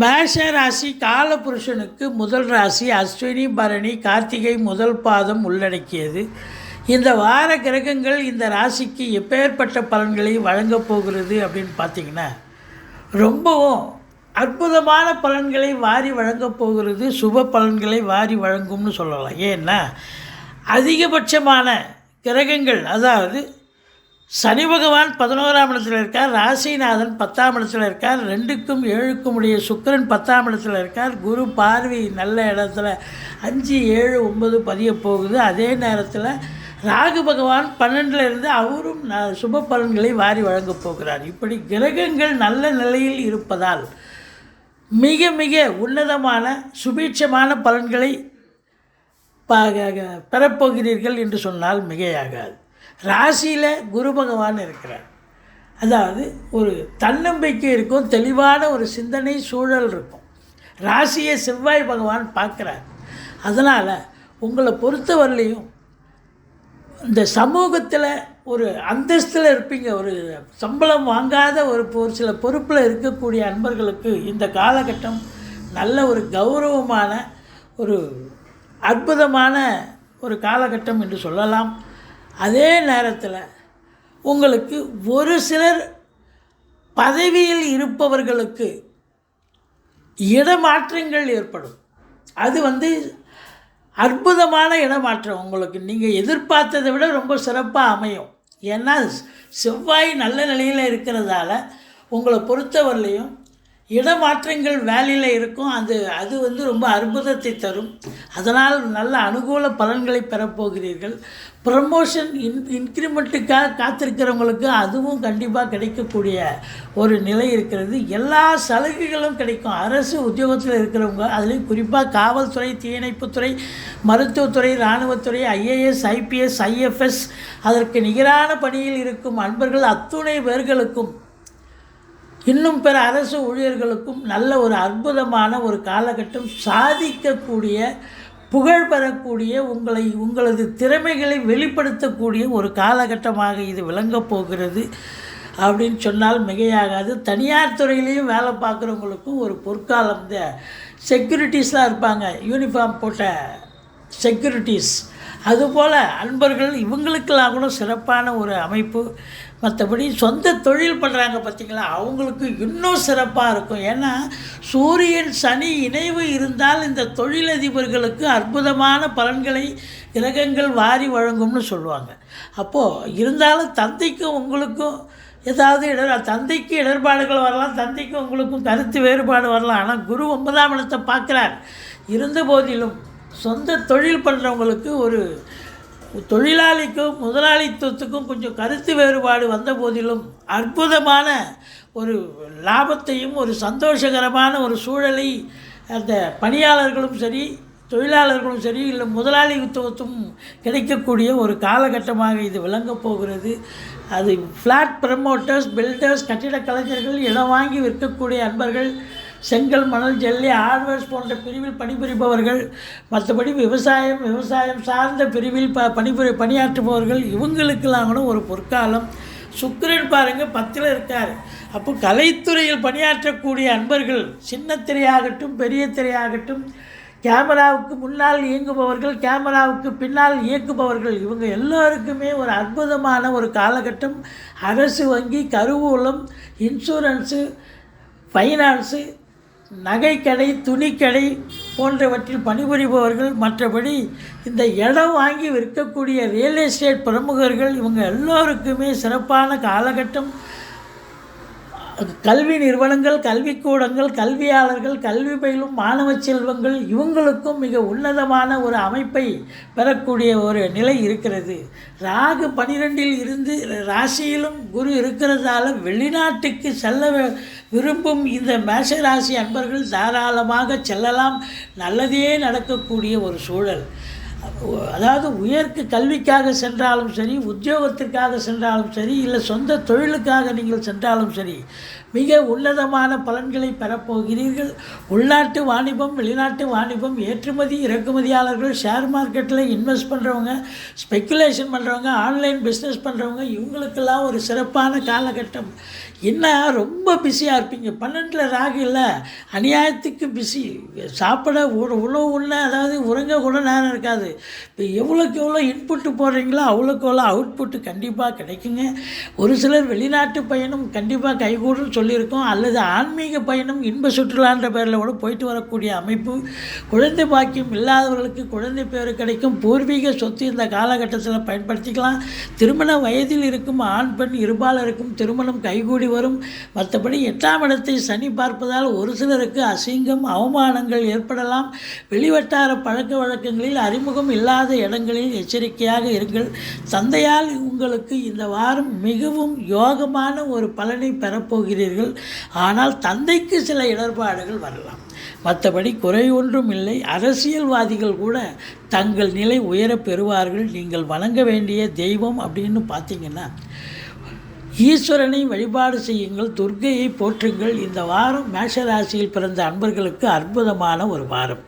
மேஷ ராசி காலபுருஷனுக்கு முதல் ராசி அஸ்வினி பரணி கார்த்திகை முதல் பாதம் உள்ளடக்கியது. இந்த வார கிரகங்கள் இந்த ராசிக்கு எப்பேற்பட்ட பலன்களை வழங்கப் போகிறது அப்படின்னு பார்த்திங்கன்னா, ரொம்பவும் அற்புதமான பலன்களை வாரி வழங்கப் போகிறது. சுப பலன்களை வாரி வழங்கும்னு சொல்லலாம். ஏன்னா அதிகபட்சமான கிரகங்கள், அதாவது சனி பகவான் 11ஆம் இடத்துல இருக்கார், ராசிநாதன் 10ஆம் இடத்துல இருக்கார், 2க்கும் 7க்கும் உடைய சுக்கிரன் 10ஆம் இடத்துல இருக்கார், குரு பார்வை நல்ல இடத்துல 5, 7, 9 பதிய போகுது. அதே நேரத்தில் ராகு பகவான் 12ல் இருந்து அவரும் சுப பலன்களை வாரி வழங்கப் போகிறார். இப்படி கிரகங்கள் நல்ல நிலையில் இருப்பதால் மிக மிக உன்னதமான சுபீட்சமான பலன்களை பெறப்போகிறீர்கள் என்று சொன்னால் மிகையாகாது. ராசியில் குரு பகவான் இருக்கிறார். அதாவது ஒரு தன்னம்பிக்கை இருக்கும், தெளிவான ஒரு சிந்தனை சூழல் இருக்கும். ராசியை செவ்வாய் பகவான் பார்க்குறார். அதனால் உங்களை பொறுத்தவரையிலையும் இந்த சமூகத்தில் ஒரு அந்தஸ்தில் இருப்பீங்க. ஒரு சம்பளம் வாங்காத ஒரு சில பொறுப்பில் இருக்கக்கூடிய அன்பர்களுக்கு இந்த காலகட்டம் நல்ல ஒரு கௌரவமான ஒரு அற்புதமான ஒரு காலகட்டம் என்று சொல்லலாம். அதே நேரத்தில் உங்களுக்கு ஒரு சிலர் பதவியில் இருப்பவர்களுக்கு இடமாற்றங்கள் ஏற்படும். அது அற்புதமான இடமாற்றம். உங்களுக்கு நீங்கள் எதிர்பார்த்ததை விட ரொம்ப சிறப்பாக அமையும். ஏன்னா செவ்வாய் நல்ல நிலையில் இருக்கிறதால உங்களை பொறுத்தவரையிலையும் இடமாற்றங்கள் வேலையில் இருக்கும். அது ரொம்ப அற்புதத்தை தரும். அதனால் நல்ல அனுகூல பலன்களை பெறப்போகிறீர்கள். ப்ரமோஷன் இன்க்ரிமெண்ட்டுக்காக காத்திருக்கிறவங்களுக்கு அதுவும் கண்டிப்பாக கிடைக்கக்கூடிய ஒரு நிலை இருக்கிறது. எல்லா சலுகைகளும் கிடைக்கும். அரசு உத்தியோகத்தில் இருக்கிறவங்க, அதுலேயும் குறிப்பாக காவல்துறை, தீயணைப்புத்துறை, மருத்துவத்துறை, இராணுவத்துறை, ஐஏஎஸ், ஐபிஎஸ், ஐஎஃப்எஸ், அதற்கு நிகரான பணியில் இருக்கும் அன்பர்கள் அத்துணை பேர்களுக்கும், இன்னும் பிற அரசு ஊழியர்களுக்கும் நல்ல ஒரு அற்புதமான ஒரு காலகட்டம். சாதிக்கக்கூடிய, புகழ் பெறக்கூடிய, உங்களது திறமைகளை வெளிப்படுத்தக்கூடிய ஒரு காலகட்டமாக இது விளங்கப் போகிறது அப்படின்னு சொன்னால் மிகையாகாது. தனியார் துறையிலையும் வேலை பார்க்குறவங்களுக்கும் ஒரு பொற்காலம். இந்த செக்யூரிட்டிஸ்லாம் இருப்பாங்க, யூனிஃபார்ம் போட்ட செக்யூரிட்டிஸ், அதுபோல் அன்பர்கள் இவங்களுக்கெல்லாம் கூட சிறப்பான ஒரு அமைப்பு. மற்றபடி சொந்த தொழில் பண்ணுறாங்க பார்த்திங்களா, அவங்களுக்கு இன்னும் சிறப்பாக இருக்கும். ஏன்னா சூரியன் சனி இணைவு இருந்தால் இந்த தொழிலதிபர்களுக்கு அற்புதமான பலன்களை கிரகங்கள் வாரி வழங்கும்னு சொல்லுவாங்க. அப்போது இருந்தாலும் தந்தைக்கும் உங்களுக்கும் ஏதாவது தந்தைக்கு இடர்பாடுகள் வரலாம், தந்தைக்கும் உங்களுக்கும் கருத்து வேறுபாடு வரலாம். ஆனால் குரு 9ஆம் இடத்தை பார்க்குறார். இருந்த போதிலும் சொந்த தொழில் பண்ணுறவங்களுக்கு ஒரு தொழிலாளிக்கும் முதலாளித்துவத்துக்கும் கொஞ்சம் கருத்து வேறுபாடு வந்த போதிலும் அற்புதமான ஒரு லாபத்தையும் ஒரு சந்தோஷகரமான ஒரு சூழலை அந்த பணியாளர்களும் சரி, தொழிலாளர்களும் சரி, இல்லை முதலாளித்துவத்தும் கிடைக்கக்கூடிய ஒரு காலகட்டமாக இது விளங்கப் போகிறது. அது ஃப்ளாட் ப்ரமோட்டர்ஸ், பில்டர்ஸ், கட்டிட கலைஞர்கள், இடம் வாங்கி விற்கக்கூடிய அன்பர்கள், செங்கல், மணல், ஜல்லி, ஹார்ட்வேர்ஸ் போன்ற பிரிவில் பணிபுரிபவர்கள், மற்றபடி விவசாயம் சார்ந்த பிரிவில் பணியாற்றுபவர்கள், இவங்களுக்கெல்லாம் கூட ஒரு பொற்காலம். சுக்கிரன் பாருங்கள் 10ல் இருக்கார். அப்போ கலைத்துறையில் பணியாற்றக்கூடிய அன்பர்கள், சின்ன திரையாகட்டும் பெரிய திரையாகட்டும், கேமராவுக்கு முன்னால் இயங்குபவர்கள், கேமராவுக்கு பின்னால் இயக்குபவர்கள், இவங்க எல்லோருக்குமே ஒரு அற்புதமான ஒரு காலகட்டம். அரசு வங்கி, கருவூலம், இன்சூரன்ஸு, ஃபைனான்ஸு, நகைக்கடை, துணிக்கடை போன்றவற்றில் பணிபுரிபவர்கள், மற்றபடி இந்த இடம் வாங்கி விற்கக்கூடிய ரியல் எஸ்டேட் பிரமுகர்கள், இவங்க எல்லோருக்குமே சிறப்பான காலகட்டம். கல்வி நிறுவனங்கள், கல்விக்கூடங்கள், கல்வியாளர்கள், கல்வி பயிலும் மாணவ செல்வங்கள், இவங்களுக்கும் மிக உன்னதமான ஒரு அமைப்பை பெறக்கூடிய ஒரு நிலை இருக்கிறது. ராகு 12ல் இருந்து ராசியிலும் குரு இருக்கிறதால வெளிநாட்டுக்கு செல்ல விரும்பும் இந்த மேஷராசி அன்பர்கள் தாராளமாக செல்லலாம். நல்லதே நடக்கக்கூடிய ஒரு சூழல். அதாவது உயர்க்கு கல்விக்காக சென்றாலும் சரி, உத்தியோகத்திற்காக சென்றாலும் சரி, இல்லை சொந்த தொழிலுக்காக நீங்கள் சென்றாலும் சரி, மிக உன்னதமான பலன்களை பெறப்போகிறீர்கள். உள்நாட்டு வாணிபம், வெளிநாட்டு வாணிபம், ஏற்றுமதி இறக்குமதியாளர்கள், ஷேர் மார்க்கெட்டில் இன்வெஸ்ட் பண்ணுறவங்க, ஸ்பெக்குலேஷன் பண்ணுறவங்க, ஆன்லைன் பிஸ்னஸ் பண்ணுறவங்க, இவங்களுக்கெல்லாம் ஒரு சிறப்பான காலகட்டம். என்ன ரொம்ப பிஸியாக இருப்பீங்க. 12 ராகு இல்லை, அநியாயத்துக்கு பிஸி. சாப்பிட உணவு உண்ண, அதாவது உறங்க கூட நேரம் இருக்காது. இப்போ எவ்வளோக்கு எவ்வளோ இன்புட்டு போடுறீங்களோ அவ்வளோக்கு எவ்வளோ அவுட்புட்டு கண்டிப்பாக கிடைக்குங்க. ஒரு சிலர் வெளிநாட்டு பயணம் கண்டிப்பாக கைகூடுன்னு சொல்லியிருக்கோம், அல்லது ஆன்மீக பயணம் இன்ப சுற்றுலான்ற பேரில் கூட போயிட்டு வரக்கூடிய அமைப்பு. குழந்தை பாக்கியம் இல்லாதவர்களுக்கு குழந்தை பேர் கிடைக்கும். பூர்வீக சொத்து இந்த காலகட்டத்தில் பயன்படுத்திக்கலாம். திருமண வயதில் இருக்கும் ஆண் பெண் இருபாலருக்கும் திருமணம் கைகூடி வரும். மற்றபடி 8ஆம் இடத்தை சனி பார்ப்பதால் ஒரு சிலருக்கு அசிங்கம், அவமானங்கள் ஏற்படலாம். வெளிவட்டார பழக்க வழக்கங்களில் அறிமுகம் இல்லாத இடங்களில் எச்சரிக்கையாக இருங்கள். தந்தையால் உங்களுக்கு இந்த வாரம் மிகவும் யோகமான ஒரு பலனை பெறப்போகிறீர்கள். ஆனால் தந்தைக்கு சில இடர்பாடுகள் வரலாம். மற்றபடி குறை ஒன்றும் இல்லை. அரசியல்வாதிகள் கூட தங்கள் நிலை உயரப் பெறுவார்கள். நீங்கள் வணங்க வேண்டிய தெய்வம் அப்படின்னு பார்த்தீங்கன்னா ஈஸ்வரனை வழிபாடு செய்யுங்கள், துர்க்கையை போற்றுங்கள். இந்த வாரம் மேஷ ராசியில் பிறந்த அன்பர்களுக்கு அற்புதமான ஒரு வாரம்.